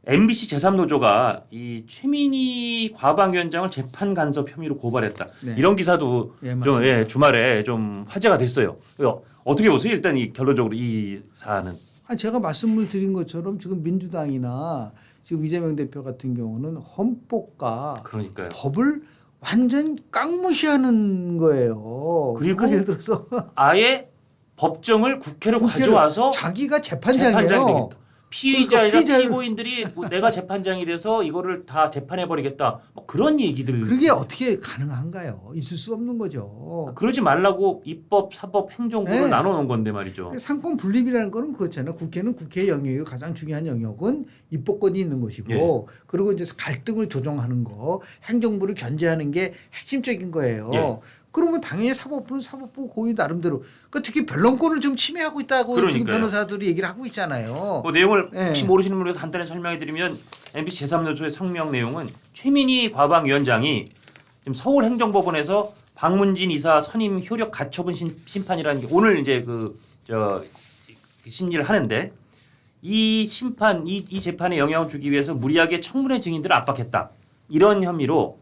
MBC 제3노조가 이 최민희 과방위원장을 재판 간섭 혐의로 고발했다. 네. 이런 기사도 예, 좀 맞습니다. 주말에 좀 화제가 됐어요. 어떻게 보세요? 일단 이 결론적으로 이 사안은. 제가 말씀을 드린 것처럼 지금 민주당이나 지금 이재명 대표 같은 경우는 헌법과 그러니까요. 법을 완전 깡무시하는 거예요. 그리고 그러니까 예를 들어서 아예 법정을 국회로 국회를 가져와서 자기가 재판장이에요. 재판장이 되겠다. 피의자이나 그러니까 피의자를- 피고인들이 뭐 내가 재판장이 돼서 이거를 다 재판해 버리겠다. 뭐 그런 얘기들을 그게 어떻게 가능한가요? 있을 수 없는 거죠. 그러지 말라고 입법, 사법, 행정부를 네. 나눠 놓은 건데 말이죠. 상권 분립이라는 거는 그렇잖아요. 국회는 국회 영역이 가장 중요한 영역은 입법권이 있는 것이고 예. 그리고 이제 갈등을 조정하는 거, 행정부를 견제하는 게 핵심적인 거예요. 예. 그러면 당연히 사법부는 사법부 고유 나름대로 특히 변론권을 좀 침해하고 있다고 지금 그러니까요. 변호사들이 얘기를 하고 있잖아요. 그 내용을 예. 혹시 모르시는 분을 위해서 간단히 설명해 드리면 MBC 제3노조의 성명 내용은 최민희 과방위원장이 지금 서울행정법원에서 박문진 이사 선임 효력 가처분 심판이라는 게 오늘 이제 심리를 하는데 이 심판 이 재판에 영향을 주기 위해서 무리하게 청문회 증인들을 압박했다. 이런 혐의로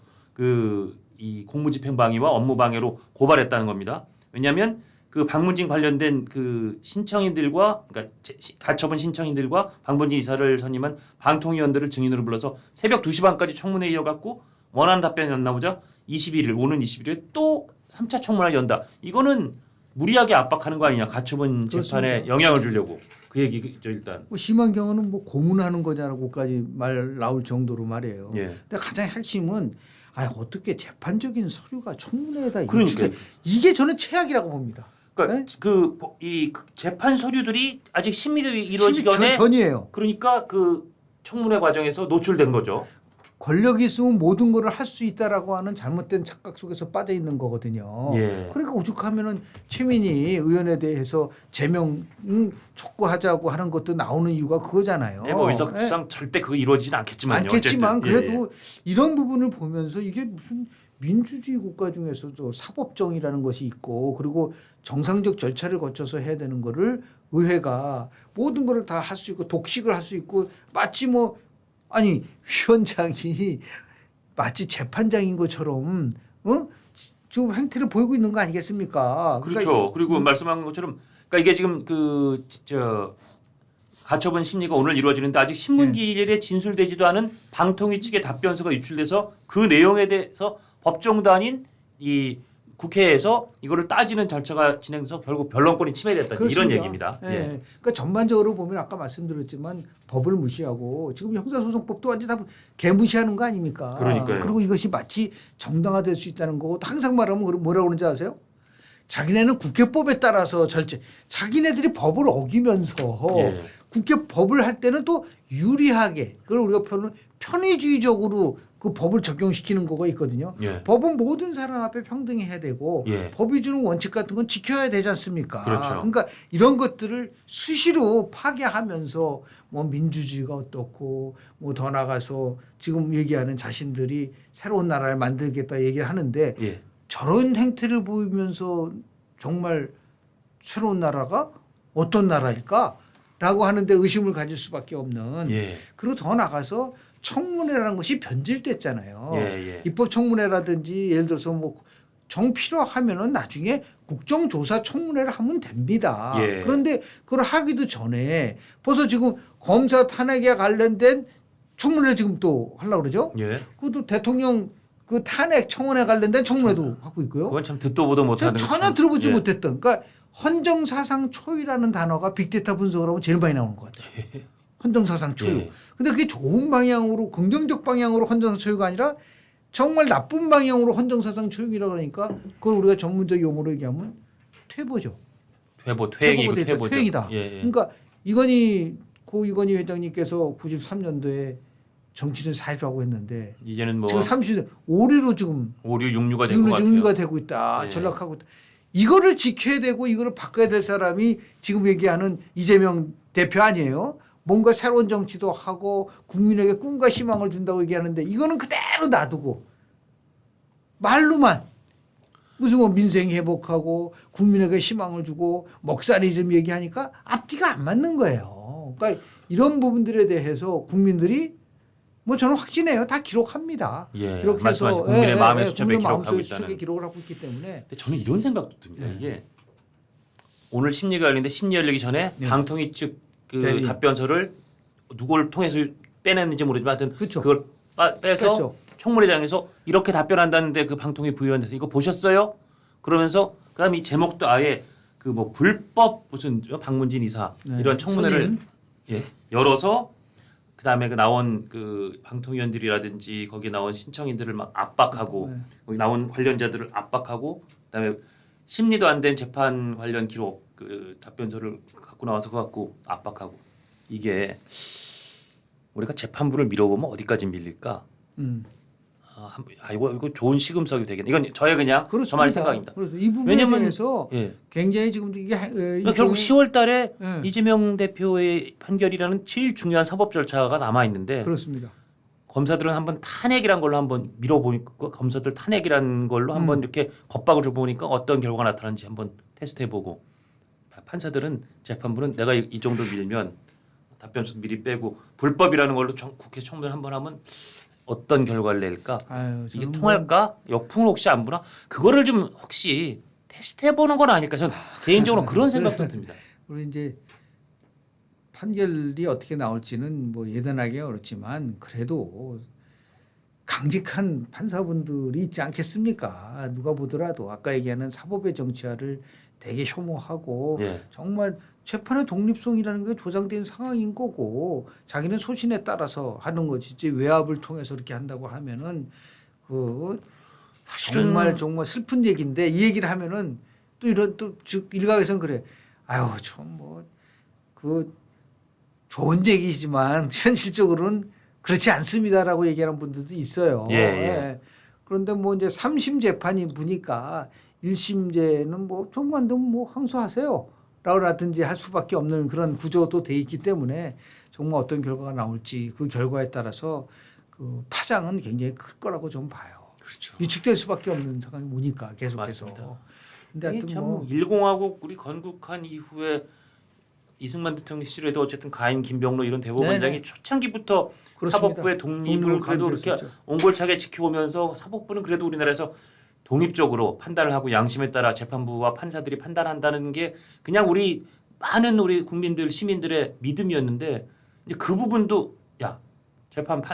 이 공무집행방해와 업무방해로 고발했다는 겁니다. 왜냐하면 그 박문진 관련된 그 신청인들과 그러니까 가처분 신청인들과 박문진 이사를 선임한 방통위원들을 증인으로 불러서 새벽 2시 반까지 청문회 이어갔고 원하는 답변이 안 나오자 21일 오는 21일에 또 3차 청문회를 연다. 이거는 무리하게 압박하는 거 아니냐. 가처분 재판에 그렇습니다. 영향을 주려고. 그 얘기죠 일단. 뭐 심한 경우는 뭐 고문하는 거냐라고까지 말 나올 정도로 말이에요. 예. 근데 가장 핵심은 어떻게 재판적인 서류가 청문회에다 그러니까요. 유출돼 이게 저는 최악이라고 봅니다. 그러니까 네? 이 재판 서류들이 아직 심의들이 이루어지기 전에 전이에요. 그러니까 그 청문회 과정에서 노출된 거죠. 권력이 있으면 모든 것을 할 수 있다라고 하는 잘못된 착각 속에서 빠져 있는 거거든요. 예. 그러니까 오죽하면은 최민희 의원에 대해서 제명 촉구하자고 하는 것도 나오는 이유가 그거잖아요. 네, 뭐 의석수상 절대 그거 이루어지진 않겠지만요. 않겠지만 어쨌든. 그래도 이런 부분을 보면서 이게 무슨 민주주의 국가 중에서도 사법정의라는 것이 있고 그리고 정상적 절차를 거쳐서 해야 되는 거를 의회가 모든 것을 다 할 수 있고 독식을 할 수 있고 마치 위원장이 마치 재판장인 것처럼 지금 행태를 보이고 있는 거 아니겠습니까? 그렇죠. 그리고 말씀한 것처럼 그러니까 이게 지금 가처분 심리가 오늘 이루어지는데 아직 신문기일에 진술되지도 않은 방통위 측의 답변서가 유출돼서 그 내용에 대해서 법정단인 이 국회에서 이거를 따지는 절차가 진행돼서 결국 변론권이 침해됐다. 이런 그렇습니다. 얘기입니다. 예. 예. 그러니까 전반적으로 보면 아까 말씀드렸지만 법을 무시하고 지금 형사소송법도 완전 다 개무시하는 거 아닙니까? 그러니까요. 그리고 이것이 마치 정당화될 수 있다는 거고 항상 말하면 뭐라고 그러는지 아세요? 자기네는 국회법에 따라서 자기네들이 법을 어기면서 예. 국회 법을 할 때는 또 유리하게 그걸 우리가 편의주의적으로 그 법을 적용시키는 거가 있거든요. 예. 법은 모든 사람 앞에 평등해야 되고 예. 법이 주는 원칙 같은 건 지켜야 되지 않습니까? 그렇죠. 그러니까 이런 것들을 수시로 파괴하면서 뭐 민주주의가 어떻고 뭐 더 나가서 지금 얘기하는 자신들이 새로운 나라를 만들겠다 얘기를 하는데 예. 저런 행태를 보이면서 정말 새로운 나라가 어떤 나라일까라고 하는데 의심을 가질 수밖에 없는 예. 그리고 더 나가서 청문회라는 것이 변질됐잖아요. 예. 입법 청문회라든지 예를 들어서 뭐 정 필요하면은 나중에 국정조사 청문회를 하면 됩니다. 예. 그런데 그걸 하기도 전에 벌써 지금 검사 탄핵에 관련된 청문회를 지금 또 하려고 그러죠. 예. 그것도 대통령 그 탄핵 청원에 관련된 청문회도 하고 있고요. 그건 참 듣도 보도 못하는 전혀 참- 들어보지 예. 못했던. 그러니까 헌정사상 초유라는 단어가 빅데이터 분석을 하면 제일 많이 나오는 것 같아요. 헌정사상 초유. 예. 근데 그게 좋은 방향으로 긍정적 방향으로 헌정사상 초유가 아니라 정말 나쁜 방향으로 헌정사상 초유이라 그러니까 그걸 우리가 전문적 용어로 얘기하면 퇴보죠. 퇴행이고 퇴보가 퇴보죠. 퇴행이다. 예. 그러니까 고 이건희 회장님께서 93년도에 정치는 사회라고 했는데 이제는 뭐 지금 30년 5리로 지금 5, 6, 6류가 된 것 같아요. 육류가 되고 있다. 예. 전락하고 있다. 이거를 지켜야 되고 이거를 바꿔야 될 사람이 지금 얘기하는 이재명 대표 아니에요. 뭔가 새로운 정치도 하고 국민에게 꿈과 희망을 준다고 얘기하는데 이거는 그대로 놔두고 말로만 무슨 뭐 민생 회복하고 국민에게 희망을 주고 먹살이 좀 얘기하니까 앞뒤가 안 맞는 거예요. 그러니까 이런 부분들에 대해서 국민들이 뭐 저는 확신해요. 다 기록합니다. 예, 기록해서 말씀하신 국민의 마음의 수첩에 국민의 기록하고 마음속에 있다는. 수첩에 기록을 하고 있기 때문에 근데 저는 이런 생각도 듭니다. 네. 이게 오늘 심리가 열리는데 심리 열리기 전에 네. 방통위 측 그 대리인. 답변서를 누구를 통해서 빼냈는지 모르지만 하여튼 그쵸. 그걸 빼서 그렇죠. 총무회장에서 이렇게 답변한다는데 그 방통위 부위원한테 이거 보셨어요? 그러면서 그다음에 이 제목도 아예 그 뭐 불법 무슨 박문진 이사 네. 이런 청문회를 선임. 예, 열어서 그다음에 그 나온 그 방통위원들이라든지 거기 나온 신청인들을 막 압박하고 네. 거기 나온 관련자들을 압박하고 그다음에 심리도 안 된 재판 관련 기록 그 답변서를 갖고 나와서 그거 갖고 압박하고 이게 우리가 재판부를 밀어보면 어디까지 밀릴까? 이거 좋은 시금석이 되겠네. 이건 저의 그냥 그렇습니다. 저만의 생각입니다. 그래서 이 부분에 왜냐면 대해서 예. 굉장히 지금 이게 그러니까 결국 10월달에 예. 이재명 대표의 판결이라는 제일 중요한 사법 절차가 남아 있는데 그렇습니다. 검사들은 한번 탄핵이란 걸로 한번 밀어보니까 검사들 탄핵이란 걸로 한번 이렇게 겁박을 줘보니까 어떤 결과가 나타나는지 한번 테스트해보고 판사들은 재판부는 내가 이 정도 밀면 답변서 미리 빼고 불법이라는 걸로 국회 청문 한번 하면 어떤 결과를 낼까? 아유, 이게 저는 통할까? 역풍을 혹시 안 부나? 그거를 좀 혹시 테스트해보는 건 아닐까? 저는 개인적으로 그런 생각도 듭니다. 우리 이제 판결이 어떻게 나올지는 뭐 예단하기 어렵지만 그래도 강직한 판사분들이 있지 않겠습니까? 누가 보더라도 아까 얘기하는 사법의 정치화를 되게 혐오하고 예. 정말 재판의 독립성이라는 게 보장된 상황인 거고 자기는 소신에 따라서 하는 거지. 이제 외압을 통해서 이렇게 한다고 하면은 그 정말 슬픈 얘기인데 이 얘기를 하면은 또 이런 또 즉 일각에서는 그래. 아유 좀 뭐 그 좋은 얘기지만 현실적으로는 그렇지 않습니다라고 얘기하는 분들도 있어요. 예, 예. 그런데 뭐 이제 3심 재판이 보니까 1심제는 뭐 정관도 뭐 항소하세요. 라든지 할 수밖에 없는 그런 구조도 돼 있기 때문에 정말 어떤 결과가 나올지 그 결과에 따라서 그 파장은 굉장히 클 거라고 좀 봐요. 그렇죠. 위축될 수밖에 없는 상황이 오니까 계속해서. 맞습니다. 근데 하여튼 참 뭐 일공화국 우리 건국한 이후에 이승만 대통령 시절에도 어쨌든 가인 김병로 이런 대법원장이 네네. 초창기부터 그렇습니다. 사법부의 독립을 독립을 그래도 이렇게 강조했었죠. 옹골차게 지켜오면서 사법부는 그래도 우리나라에서 독립적으로 판단을 하고 양심에 따라 재판부와 판사들이 판단한다는 게 그냥 우리 많은 우리 국민들 시민들의 믿음이었는데 이제 그 부분도 야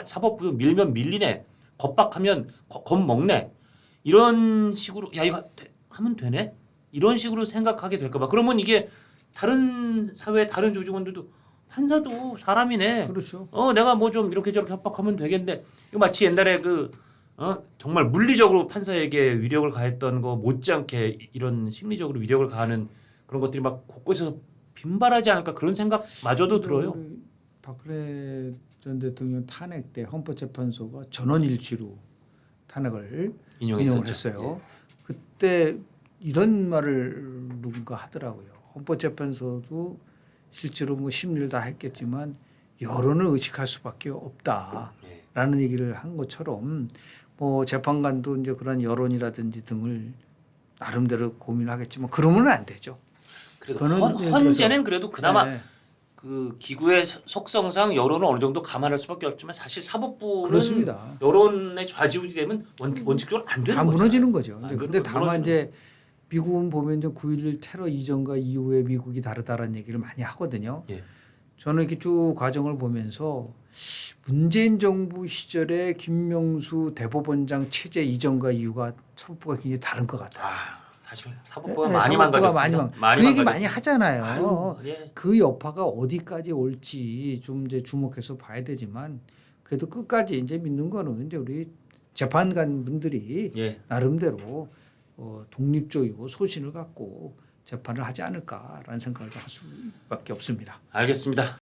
사법부 밀면 밀리네 겁박하면 겁먹네 이런 식으로 야 이거 하면 되네 이런 식으로 생각하게 될까 봐 그러면 이게 다른 사회 다른 조직원들도 판사도 사람이네 그렇죠. 내가 뭐 좀 이렇게 저렇게 협박하면 되겠는데 이거 마치 옛날에 정말 물리적으로 판사에게 위력을 가했던 거 못지않게 이런 심리적으로 위력을 가하는 그런 것들이 막 곳곳에서 빈발하지 않을까 그런 생각마저도 들어요. 우리 박근혜 전 대통령 탄핵 때 헌법재판소가 전원일치로 탄핵을 인용을 인용했었죠. 했어요. 그때 이런 말을 누군가 하더라고요. 헌법재판소도 실제로 뭐 심리를 다 했겠지만 여론을 의식할 수밖에 없다라는 예. 얘기를 한 것처럼 뭐 재판관도 이제 그런 여론이라든지 등을 나름대로 고민하겠지만 그러면 안 되죠. 그래도 그거는 헌재는 그래도 그나마 네. 그 기구의 속성상 여론을 어느 정도 감안할 수밖에 없지만 사실 사법부는 그렇습니다. 여론의 좌지우지 되면 원칙적으로 안 되는 다 거죠. 무너지는 거죠. 안 근데 그래도 다만 무너지는 이제 미국은 보면 이제 9.11 테러 이전과 이후에 미국이 다르다라는 얘기를 많이 하거든요. 예. 저는 이렇게 쭉 과정을 보면서 문재인 정부 시절에 김명수 대법원장 체제 이전과 이후가 사법부가 굉장히 다른 것 같아요. 사실 사법부가 네, 많이 사법부가 망가졌습니다. 그 얘기 많이 망가졌습니다. 하잖아요. 아유, 예. 그 여파가 어디까지 올지 좀 이제 주목해서 봐야 되지만 그래도 끝까지 이제 믿는 거는 이제 우리 재판관 분들이 예. 나름대로 독립적이고 소신을 갖고 재판을 하지 않을까라는 생각을 할 수밖에 없습니다. 알겠습니다.